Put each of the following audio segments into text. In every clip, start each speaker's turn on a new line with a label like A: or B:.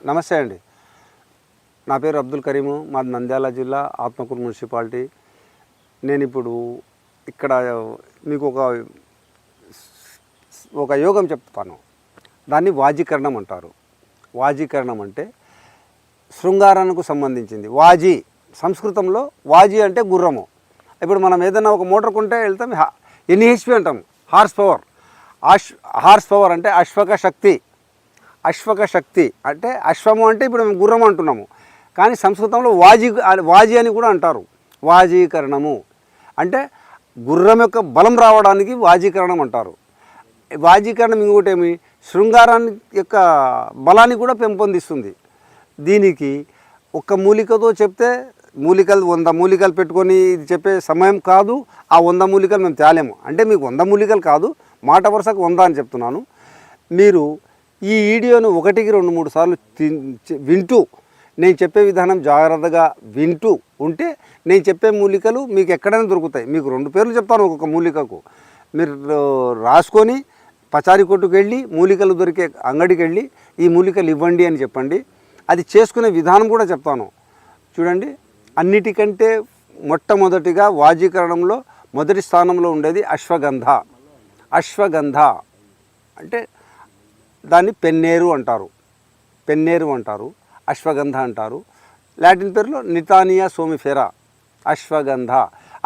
A: నమస్తే అండి. నా పేరు అబ్దుల్ కరీము. మాది నంద్యాల జిల్లా ఆత్మకూరు మున్సిపాలిటీ. నేను ఇప్పుడు ఇక్కడ మీకు ఒక యోగం చెప్తాను. దాన్ని వాజీకరణం అంటారు. వాజీకరణం అంటే శృంగారానికి సంబంధించింది. వాజీ సంస్కృతంలో వాజీ అంటే గుర్రము. ఇప్పుడు మనం ఏదైనా ఒక మోటార్ కొంటే వెళ్తాం, ఎన్ని హెచ్పి అంటాం, హార్స్ పవర్. హార్స్ పవర్ అంటే అశ్వక శక్తి. అశ్వక శక్తి అంటే అశ్వము అంటే ఇప్పుడు మేము గుర్రం అంటున్నాము, కానీ సంస్కృతంలో వాజీ అని కూడా అంటారు. వాజీకరణము అంటే గుర్రం యొక్క బలం రావడానికి వాజీకరణం అంటారు. వాజీకరణం ఇంకోటి ఏమి, శృంగారాన్ని యొక్క బలాన్ని కూడా పెంపొందిస్తుంది. దీనికి ఒక్క మూలికతో చెప్తే మూలికలు 100 మూలికలు పెట్టుకొని ఇది చెప్పే సమయం కాదు. ఆ 100 మూలికలు మేము తేలేము. అంటే మీకు 100 మూలికలు కాదు, మాట వరుసకు 100 అని చెప్తున్నాను. మీరు ఈ వీడియోను 1కి 2-3 సార్లు వింటూ, నేను చెప్పే విధానం జాగ్రత్తగా వింటూ ఉంటే నేను చెప్పే మూలికలు మీకు ఎక్కడైనా దొరుకుతాయి. మీకు 2 పేర్లు చెప్తాను ఒక్కొక్క మూలికకు. మీరు రాసుకొని పచారీ కొట్టుకు వెళ్ళి మూలికలు దొరికే అంగడికి వెళ్ళి ఈ మూలికలు ఇవ్వండి అని చెప్పండి. అది చేసుకునే విధానం కూడా చెప్తాను. చూడండి, అన్నిటికంటే మొట్టమొదటిగా వాజీకరణంలో మొదటి స్థానంలో ఉండేది అశ్వగంధ. అశ్వగంధ అంటే దాన్ని పెన్నేరు అంటారు. పెన్నేరు అంటారు, అశ్వగంధ అంటారు. లాటిన్ పేరులో నితానియా సోమిఫెరా. అశ్వగంధ.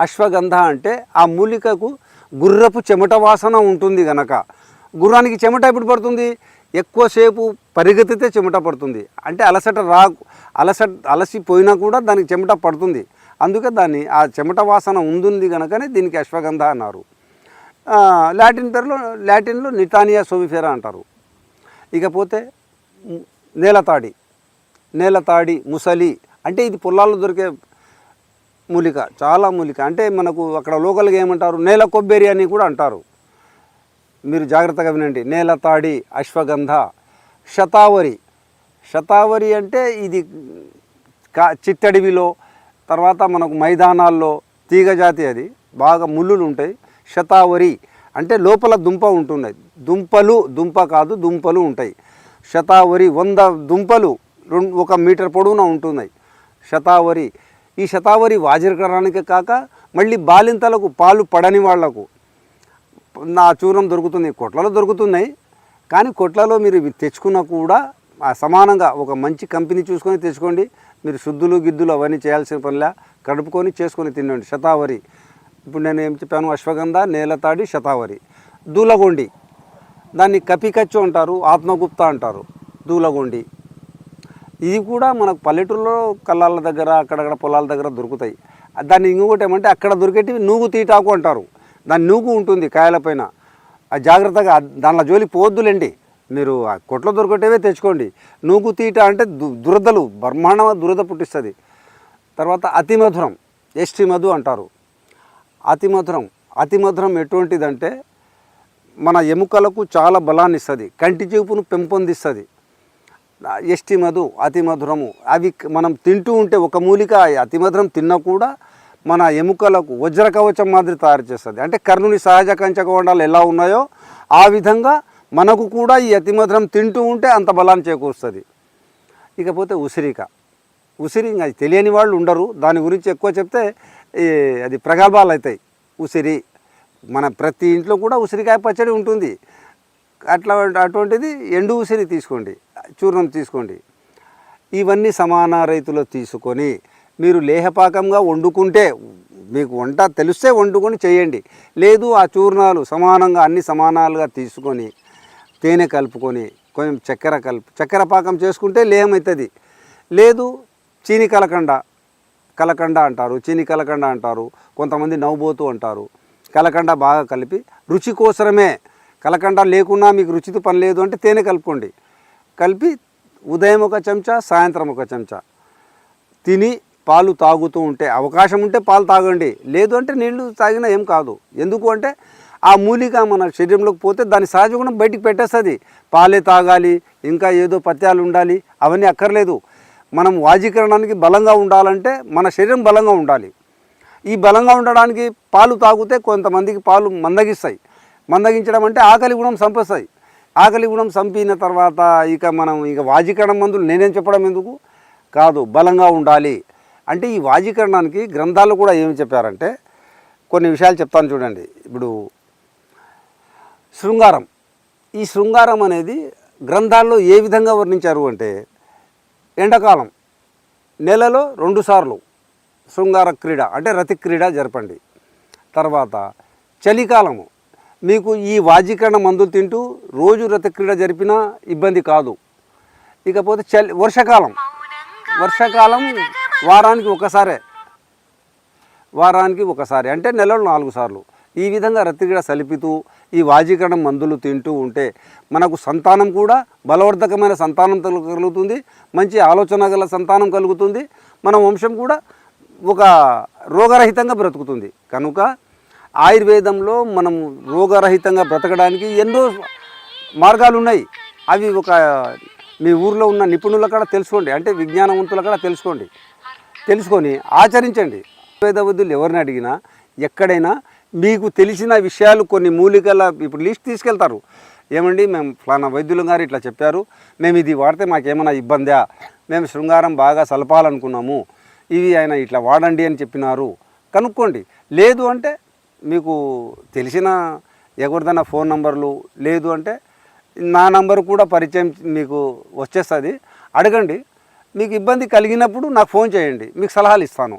A: అశ్వగంధ అంటే ఆ మూలికకు గుర్రపు చెమట వాసన ఉంటుంది గనక. గుర్రానికి చెమట ఎప్పుడు పడుతుంది? ఎక్కువసేపు పరిగెత్తితే చెమట పడుతుంది. అంటే అలసిపోయినా కూడా దానికి చెమట పడుతుంది. అందుకే దాన్ని ఆ చెమట వాసన ఉంటుంది కనుకనే దీనికి అశ్వగంధ అన్నారు. లాటిన్లో నితానియా సోమిఫెరా అంటారు. ఇకపోతే నేలతాడి, ముసలి అంటే ఇది పొలాల్లో దొరికే మూలిక, చాలా మూలిక. అంటే మనకు అక్కడ లోకల్గా ఏమంటారు, నేల కొబ్బరి అని కూడా అంటారు. మీరు జాగ్రత్తగా వినండి. నేలతాడి, అశ్వగంధ. శతావరి అంటే ఇది చిత్తడివిలో, తర్వాత మనకు మైదానాల్లో తీగ జాతి, అది బాగా ముళ్ళులు ఉంటాయి. శతావరి అంటే లోపల దుంప ఉంటున్నాయి. దుంప కాదు, దుంపలు ఉంటాయి. శతావరి 100 దుంపలు 1 మీటర్ పొడవునా ఉంటున్నాయి. శతావరి. ఈ శతావరి వాజీకరణానికి కాక మళ్ళీ బాలింతలకు, పాలు పడని వాళ్లకు నా చూర్ణం దొరుకుతుంది. కొట్లలో దొరుకుతున్నాయి, కానీ కొట్లలో మీరు తెచ్చుకున్నా కూడా సమానంగా ఒక మంచి కంపెనీ చూసుకొని తెచ్చుకోండి. మీరు శుద్ధులు గిద్దులు అవన్నీ చేయాల్సిన పనిలా కడుపుకొని చేసుకొని తినండి. శతావరి. ఇప్పుడు నేను ఏం చెప్పాను, అశ్వగంధ, నేలతాడి, శతావరి. దూలగొండి, దాన్ని కపికచ్చు అంటారు, ఆత్మగుప్త అంటారు. దూలగొండి ఇది కూడా మనకు పల్లెటూరులో కళ్ళాల దగ్గర, అక్కడక్కడ పొలాల దగ్గర దొరుకుతాయి. దాన్ని ఇంకొకటి ఏమంటే అక్కడ దొరికేటివి నూగు తీటాకు అంటారు. దాని నూగు ఉంటుంది కాయలపైన. అది జాగ్రత్తగా దానిలో జోలి పోవద్దులేండి. మీరు ఆ కొట్లో దొరికేటివే తెచ్చుకోండి. నూగు తీట అంటే దురదలు, బ్రహ్మాండ దురద పుట్టిస్తుంది. తర్వాత అతిమధురం, ఎస్టి మధు అంటారు. అతిమధురం ఎటువంటిదంటే మన ఎముకలకు చాలా బలాన్ని ఇస్తుంది, కంటి చూపును పెంపొందిస్తుంది. ఎస్టి మధు, అతిమధురము అవి మనం తింటూ ఉంటే ఒక మూలిక అతిమధురం తిన్నా కూడా మన ఎముకలకు వజ్రకవచం మాదిరి తయారు చేస్తుంది. అంటే కర్ణుని సహజ కంచకవండాలు ఎలా ఉన్నాయో ఆ విధంగా మనకు కూడా ఈ అతిమధురం తింటూ ఉంటే అంత బలాన్ని చేకూరుస్తుంది. ఇకపోతే ఉసిరి అది తెలియని వాళ్ళు ఉండరు. దాని గురించి ఎక్కువ చెప్తే అది ప్రగల్భాలు అవుతాయి. ఉసిరి మన ప్రతి ఇంట్లో కూడా ఉసిరికాయ పచ్చడి ఉంటుంది. అటువంటిది ఎండు ఉసిరి తీసుకోండి, చూర్ణం తీసుకోండి. ఇవన్నీ సమాన రైతులో తీసుకొని మీరు లేహపాకంగా వండుకుంటే, మీకు వంట తెలిస్తే వండుకొని చేయండి. లేదు ఆ చూర్ణాలు సమానంగా అన్ని సమానాలుగా తీసుకొని తేనె కలుపుకొని కొంచెం చక్కెర పాకం చేసుకుంటే లేహం అవుతుంది. లేదు చీని కలకండ అంటారు, చీని కలకండ అంటారు, కొంతమంది నవ్వుబోతు అంటారు. కలకండ బాగా కలిపి రుచి కోసమే, కలకండ లేకున్నా మీకు రుచితో పని లేదు అంటే తేనె కలుపుకోండి. కలిపి ఉదయం 1 చెంచా, సాయంత్రం 1 చెంచా తిని పాలు తాగుతూ ఉంటే, అవకాశం ఉంటే పాలు తాగండి, లేదు అంటే నీళ్లు తాగినా ఏం కాదు. ఎందుకు అంటే ఆ మూలిక మన శరీరంలోకి పోతే దాని సహజ గుణం బయటికి పెట్టేస్తుంది. పాలే తాగాలి, ఇంకా ఏదో పత్యాలు ఉండాలి, అవన్నీ అక్కర్లేదు. మనం వాజీకరణానికి బలంగా ఉండాలంటే మన శరీరం బలంగా ఉండాలి. ఈ బలంగా ఉండడానికి పాలు తాగితే కొంతమందికి పాలు మందగించడం అంటే ఆకలి గుణం సంపస్తాయి. ఆకలి గుణం చంపిన తర్వాత ఇక మనం ఇక వాజీకరణం మందులు నేనేం చెప్పడం ఎందుకు కాదు, బలంగా ఉండాలి అంటే ఈ వాజీకరణానికి గ్రంథాలు కూడా ఏమి చెప్పారంటే కొన్ని విషయాలు చెప్తాను చూడండి. ఇప్పుడు శృంగారం, ఈ శృంగారం అనేది గ్రంథాల్లో ఏ విధంగా వర్ణించారు అంటే ఎండాకాలం నెలలో 2 సార్లు శృంగార క్రీడ అంటే రతి క్రీడ జరపండి. తర్వాత చలికాలము మీకు ఈ వాజీకరణ మందులు తింటూ రోజు రతి క్రీడ జరిపినా ఇబ్బంది కాదు. ఇకపోతే వర్షాకాలం వారానికి ఒకసారి అంటే నెలలో 4 సార్లు ఈ విధంగా రతి క్రీడ సలిపితూ ఈ వాజీకరణ మందులు తింటూ ఉంటే మనకు సంతానం కూడా బలవర్ధకమైన సంతానం కలుగుతుంది, మంచి ఆలోచన గల సంతానం కలుగుతుంది, మన వంశం కూడా ఒక రోగరహితంగా బ్రతుకుతుంది. కనుక ఆయుర్వేదంలో మనం రోగరహితంగా బ్రతకడానికి ఎన్నో మార్గాలు ఉన్నాయి. అవి ఒక మీ ఊర్లో ఉన్న నిపుణుల కాడ తెలుసుకోండి, అంటే విజ్ఞానవంతుల కాడ తెలుసుకొని ఆచరించండి. ఆయుర్వేద వైద్యులు ఎవరిని అడిగినా ఎక్కడైనా మీకు తెలిసిన విషయాలు కొన్ని మూలికల ఇప్పుడు లిస్ట్ తీసుకెళ్తారు. ఏమండి మేము ఫలానా వైద్యులు గారు ఇట్లా చెప్పారు, మేము ఇది వాడితే మాకేమైనా ఇబ్బందా, మేము శృంగారం బాగా సలపాలనుకున్నాము, ఇవి ఆయన ఇట్లా వాడండి అని చెప్పినారు, కనుక్కోండి. లేదు అంటే మీకు తెలిసిన ఎవరిదైనా ఫోన్ నంబర్లు లేదు అంటే నా నంబరు కూడా పరిచయం మీకు వచ్చేస్తుంది, అడగండి. మీకు ఇబ్బంది కలిగినప్పుడు నాకు ఫోన్ చేయండి, మీకు సలహాలు ఇస్తాను.